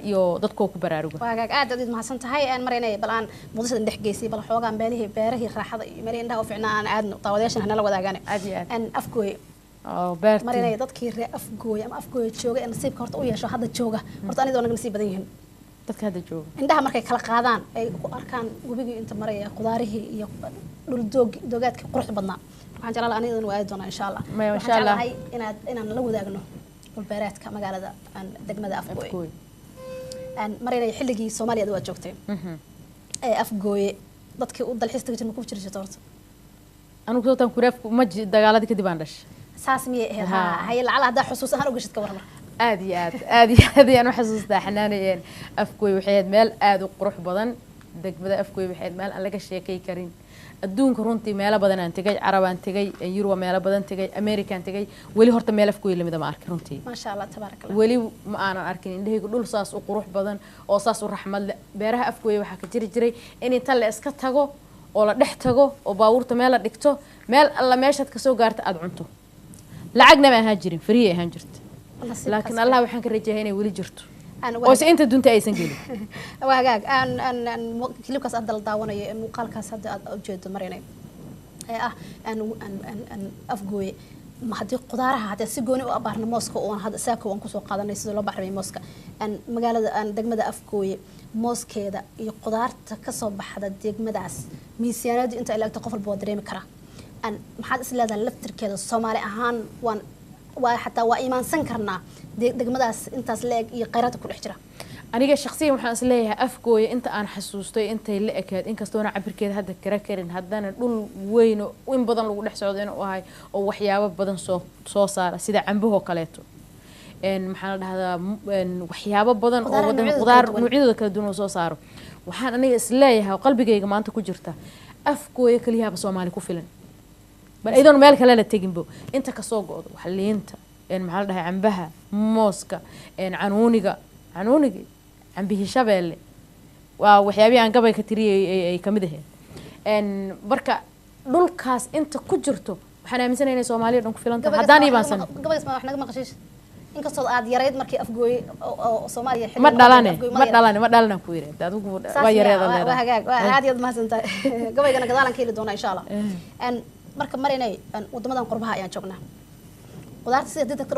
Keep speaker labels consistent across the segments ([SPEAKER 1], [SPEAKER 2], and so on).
[SPEAKER 1] iyo dadkoo ku baraaruga
[SPEAKER 2] waagaag aad aad mahadsan tahay aan mareynay bal aan muqdishada dhex geysay bal xoogaan beerihii raaxada iyo meelihii indhaha u fiicnaa aan aadno daawadayaashan nala wadaagaan aan afgooy
[SPEAKER 1] beertii
[SPEAKER 2] mareynay dadkii reer afgooy ama afgooy jooga nasiibka horta u yeesho hadda jooga horta anidoo naga nasiib badan yihiin
[SPEAKER 1] dadka hadda jooga
[SPEAKER 2] indhaha markay kala qaadaan ay ku arkaan wabigii inta maraya qudaarihii iyo dhul doogaadkii quruxda badnaa waxaan jeclaan anidoo waa aadi doonaa insha Allah
[SPEAKER 1] insha Allah
[SPEAKER 2] inaan la wadaagno beeraadka magaalada degmada afgooy aan mareynay xilligii Soomaaliya waa joogtay afgooy dadkii u dalxiis tagay ma ku jirto horta
[SPEAKER 1] anigu soo tan kureef ma dagaaladii kadib aan dhashay
[SPEAKER 2] saas miyay ahayd hay lacala hada xusuus ahaan u gashid ka warma
[SPEAKER 1] aad iyo aad aan xasuustaa xanaanayeen afgooy waxay meel aad u qurux badan degmada afgooy waxay meel aan laga sheekay karin adduunka runtii meelo badan aan tagay Carabaan tagay Yurub meelo badan tagay American tagay wali horta meel afgooy lamida ma arkin runtii
[SPEAKER 2] ma sha Allah tabarakallah
[SPEAKER 1] wali ma aanan arkin indhahaygu dhul saas u qurux badan oo saas u raxmad leh beeraha afgooy waxa ka jiray in inta la iska tago oo la dhex tago oo baabuurta meel la dhigto meel alla meeshaad ka soo gaarto aad cunto lacagna ma ahaan jirin free ahaan jirto laakiin Allah waxaan ka rajaynaa inay wali jirto oo inta dunta aysan gelin
[SPEAKER 2] waagaag aan kilibkaas aad dal daawanayo muuqaalkaas hadda aad u jeedo mareynay aan afgooy ma hadii qudaaraha hadda si gooni u abaarna mooska oo hadda saako aan ku soo qaadanay sida loo baxray mooska magaalada degmada afgooy mooskeeda iyo qudaarta ka soo baxda degmadaas miisaanadu inta ay laagto qof walba dareemi kara maxaad is leedahay laftirkeeda Soomaali ahaan waa xataa waa iimaansan karnaa degmadaas intaas leeg iyo qeyrada ku dhex jira
[SPEAKER 1] aniga shakhsiyan waxaan is leeyahay afgooy inta aan xasuustay intay la ekaad inkastoo cabirkeeda hadda karin haddana dhul weyn oo in badan lagu dhex socdo inuu ahay oo waxyaabo badan soo saara sida cambaha kaleeto maxaa la dhahdaa waxyaabo badan oo wadan qudaar noocyadooda kala duwan soo saaro waxaan aniga is leeyahay qalbigayga maanta ku jirta afgooy kaliya Soomaali ku filan bal idan meel kale la taginbo inta ka soo go'do wax liinta maxaa la dhahay cambaha mooska canuuniga cambihi shabeelle waa waxyaabihi aan gabay ka tiriyay ay kamid ahayd marka dhulkaas inta ku jirto waxaan aaminsanahay inay Soomaaliya dhan ku filan tahay haddaan iibaansan
[SPEAKER 2] gabaygaas ma wax naga maqashiis inkastoo aad yarayd markii afgooy oo Soomaaliya
[SPEAKER 1] xilli ma dhalana ku yiraahdo adigu waa yareeda leedahay
[SPEAKER 2] waa hagaag waa aad iyo mahadsantahay gabaygana gadaalan ka heli doona insha Allah marka mareynay wadamadan qurbaha ayaan joognaa qudaarta sida dadka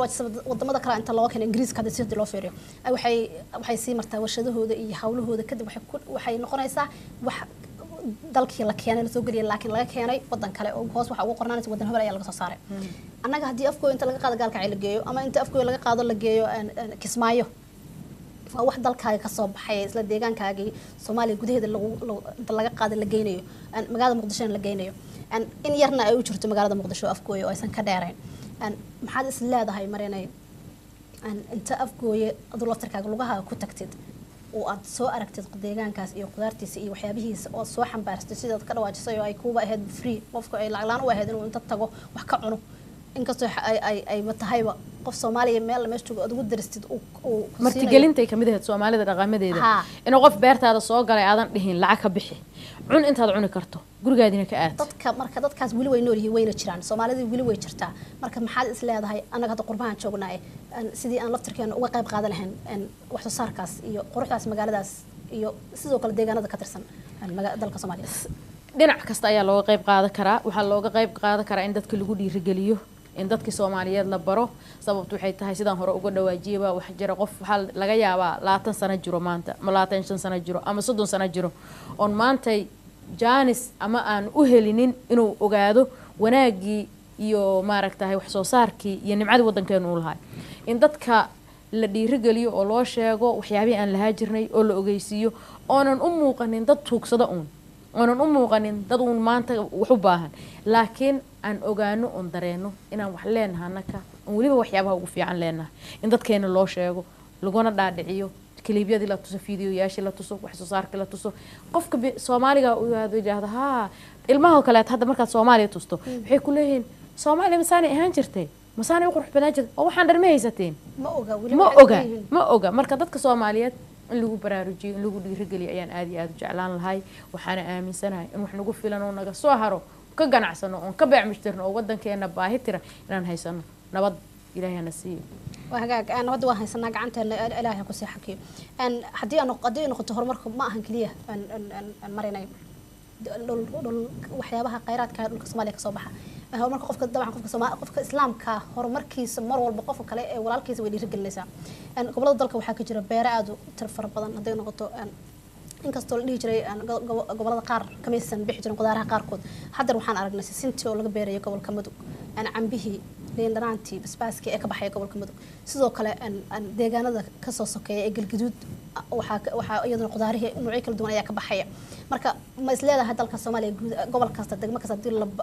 [SPEAKER 2] wadamada kale inta loo keenay Ingiriiska hadda si loo fiiriyo waxay sii martaa warshadahooda iyo hawlahooda kadib waxay noqonaysaa wax dalkii la keenay soo galiyay laakiin laga keenay wadan kale oo hoos waxa ugu qornaanaysa wadan hebel ayaa laga soo saaray annaga hadii afkooy inta laga qaado gaalka la geeyo ama inta afkooy laga qaado la geeyo Kismaayo waa wax dalkaaga ka soo baxay isla deegaankaagii Soomaaliya gudaheeda laga qaado la geynayo magaalada Muqdisho la geynayo in yarna ay u jirto magaalada Muqdisho afgooy oo aysan ka dheerayn maxaad is leedahay mareynay inta afgooy adu laftarkaaga lugaha ku tagtid oo aad soo aragtid deegaankaas iyo qudaartiisa iyo waxyaabihiisa oo soo xambaartay sidaad ka dhawaajisay oo ay kuuba ahayd free qofka ay lacag laan u ahayd inuu inta tago wax ka cuno inkastoo ay matahayba qof Soomaaliya meel meesha joogo aad ugu daristid oo
[SPEAKER 1] martigelintay kamid ahayd Soomaalida dhaqamadeeda in qof beertaada soo galay aadan dhihin lacag ka bixi cun intaad cuni karto gurigaadina ka aad dadkaas wili way nool yihiin wayna jiraan Soomaalida wili way jirtaa marka maxaad is leedahay anaga hadda qurbahan joognaa sidii aan laftirkeena uga qayb qaadan lahayn wax soo saarkaas iyo quruxdaas magaaladaas iyo sidoo kale deegaanada ka tirsan dalka Soomaaliya dhinac kasta ayaa looga qayb qaadan karaa waxa looga qayb qaadan karaa in dadka lagu dhiirigeliyo in dadka Soomaaliyeed la baro sababtu waxay tahay sidaan hore uga dhawaajiyay wax jira qof waxa laga yaabaa 20 sano jiro maanta ma 25 sano jiro ama 30 sano jiro on maanta jaanis ama aan u helinin inuu ogaado wanaagii iyo maaragtahay wax soo saarkii iyo nimcada wadankeenu u lahay in dadka la dhiirigeliyo oo loo sheego waxyaabihi aan lahaa jirnay oo la ogeysiiyo oonan u muuqanin dad tuugsada oonan u muuqanin dad uun maanta wax u baahan laakiin aan ogaano on dareeno inaan wax leenahay naka oo waliba waxyaabaha ugu fiican leenahay in dadkeena loo sheego laguna dhaadhiciyo kaliibyadii la tuso fiidiyoyaashii la tuso wax soo saarkii la tuso qofka Soomaaliga uu yiraahdo ha ilmaha kale hadda markaad Soomaaliya tusto waxay ku leeyihiin Soomaaliya masaani ahaan jirtay masaani qurux badan jirtay oo waxaan dharma haysateen ma oga marka dadka Soomaaliyeed in lagu baraarujiyo in lagu dhiirigeliyo ayaan aad iyo aad u jeclaan lahay waxaana aaminsanahay in wax nagu filan oo naga soo haro ka ganacsano oo ka beec mushtarno oo wadankeena baahi tira inaan haysano nabad ilaahay hana siiyo
[SPEAKER 2] وهاجاك أنا ودي واحد سنة قعنت الإله كوسي حكي أن حدي أنا كنت هرمرك ما أهنكليه أن مرينا دول وحيابها قيرات كانوا الصومالية كصباحا هرمرك قفك طبعا قفك إسلام كهرمركي سمر والبقف كلا ولا الكيس ويدي رجل النساء أن قبل ذلك وحكي جرى بيراد ترفر بدن هدي نقطة أن inkastoo la dhihi jiray gobolada qaar kamaysan bixi jirin qudaaraha qaarkood hadda waxaan aragnay sintii oo laga beerayo gobolka Mudug cambihii liin dhanaantii basbaaskii ee ka baxay gobolka Mudug sidoo kale deegaanada ka soo sokeeya ee galgaduud waxa iyaduna qudaarihii noocyada kala duwan ayaa ka baxaya marka ma isleedahay dalka Soomaaliya gobol kasta degmo kasta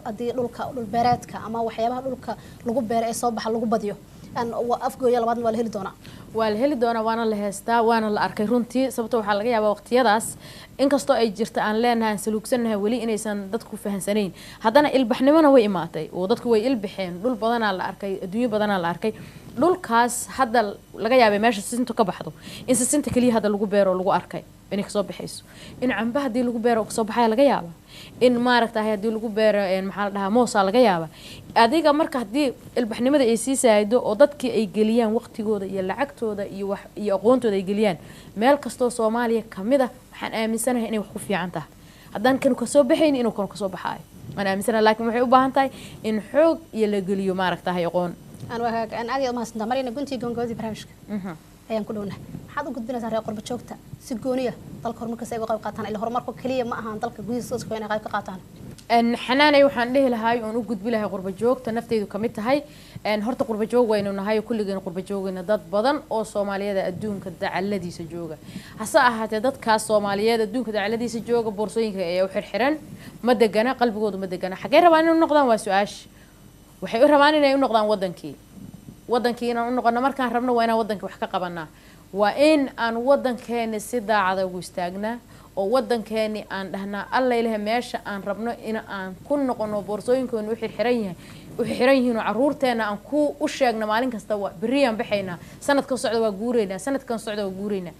[SPEAKER 2] hadii dhulka dhul beereedka ama waxyaabaha dhulka lagu beero ee soo baxa lagu badiyo afgooya labaad waa la heli doonaa waana la heestaa waana la arkay runtii sababtoo waxa laga yaabaa waqtiyadaas inkastoo ay jirto aan leenahay saluugsanahay wali inaysan dadku fahansaneyn haddana ilbaxnimona way imaatay oo dadku way ilbaxeen dhul badanaa la arkay adduunyo badanaa la arkay dhulkaas hadda laga yaabay meesha sisintu ka baxdo in sisinta kaliya hadda lagu beero lagu arkay inay kasoo baxayso in camba hadii lagu beero kasoo baxaya laga yaaba in maaragtahay hadii lagu beero maxaa la dhahaa moosa laga yaaba adiga marka hadii ilbaxnimada ay sii saaydo oo dadkii ay geliyaan waqtigooda iyo lacagtooda iyo aqoontooda ay geliyaan meel kasto Soomaaliya kamid ah waxaan aaminsanahay inay wax ku fiican tahay haddaan kan ka soo baxayn inuu kan ka soo baxay aan aaminsanahay laakiin waxay u baahan tahay in xoog iyo la geliyo maaragtahay aqoon aan aad iyo ma santaa marina guntii gongowdi barnaamijka ayaan ku dhownahay maxaad u gudbinaysaa reer qurba joogta si gooniya dalka horumarkiisa ay uga qayb qaataan ilaa horumarku kaliya ma ahan dalka gudihiisa dadku inay qayb ka qaataan
[SPEAKER 1] xanaanay waxaan dhihi lahaay oon u gudbi lahay qurba joogta nafteedu kamid tahay horta qurba joog waynu nahay kulligeen qurba joogina dad badan oo Soomaaliyeed adduunka dacaladiisa jooga hase ahaatee dadkaas Soomaaliyeed adduunka dacaladiisa jooga boorsooyinka ay u xirxiran ma degana qalbigoodu ma degana xagee rabaan inay noqdaan waa su'aash waxay u rabaan inay u noqdaan wadankiina u noqono markaan rabno waa inaan wadanka wax ka qabanaa waa in aan wadankeena si daacad ugu istaagnaa oo wadankeeni aan dhahnaa alla ilaahay meesha aan rabno in aan ku noqono boorsooyinkoona u xiran yihiin oo caruurteena aan ku u sheegno maalin kasta waa bariyan baxayna sanadkan socdo waa guureynaa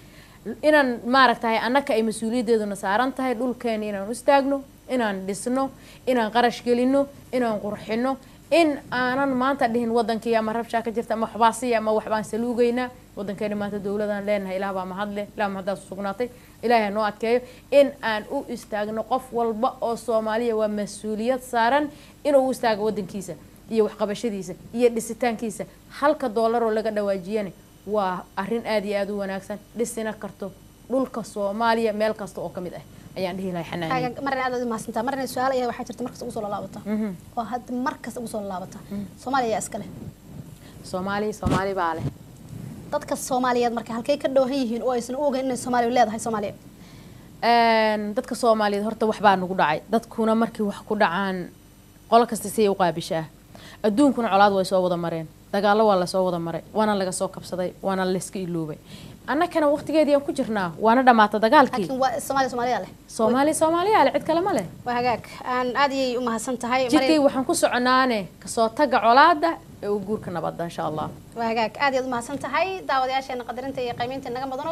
[SPEAKER 1] inaan maaragtahay annaka ay mas'uuliyadeeduna saaran tahay dhulkeena inaan u istaagno inaan dhisno inaan qarash gelino inaan qurxino in aanan maanta dhihin wadankii ama rabsha ka jirta ama waxbaasiya ama waxbaan saluugayna wadankeena maanta dawladan leenahay ilaah baa mahadle ilaah mahadaas sugnaatay ilaahay noo adkeeyo in aan u istaagno qof walba oo Soomaaliya waa mas'uuliyad saaran inuu u istaago wadankiisa iyo wax qabashadiisa iyo dhisitaankiisa halka dollar oo laga dhawaajiyana waa arrin aad iyo aad u wanaagsan dhisina karto dhulka Soomaaliya meel kasta oo kamid ah ayaan dhihi lahay xanaanay
[SPEAKER 2] marna aad ma santaa marna su'aal ayaa waxa jirta markas ugu soo laabata oo had markas ugu soo laabata Soomaaliya iska leh Soomaali baa leh dadka Soomaaliyeed marka halkay ka dhawaan yihiin oo aysan ogeyn in Soomaaliya leedahay Soomaaliya
[SPEAKER 1] dadka Soomaaliyeed horta wax baa nagu dhacay dadkuna markii wax ku dhacaan qol kasta si ay u qaabishaa adduunkuna colaad way soo wada mareen dagaalo waa la soo wada maray waana laga soo kabsaday waana la iska iloobay annakana waqtigeedii aan ku jirnaa waana dhamaata dagaalkii
[SPEAKER 2] laakiin waa Soomaaliya leh
[SPEAKER 1] Soomaaliya leh cid kale ma leh
[SPEAKER 2] waa hagaag aan aad iyo u mahadsan tahay
[SPEAKER 1] jidkii waxaan ku soconaane ka soo taga colaada ee u guurka nabadda insha Allah
[SPEAKER 2] waa hagaag aad iyo u mahadsan tahay daawadayaasheena qadarinta iyo qiimeynta naga mudan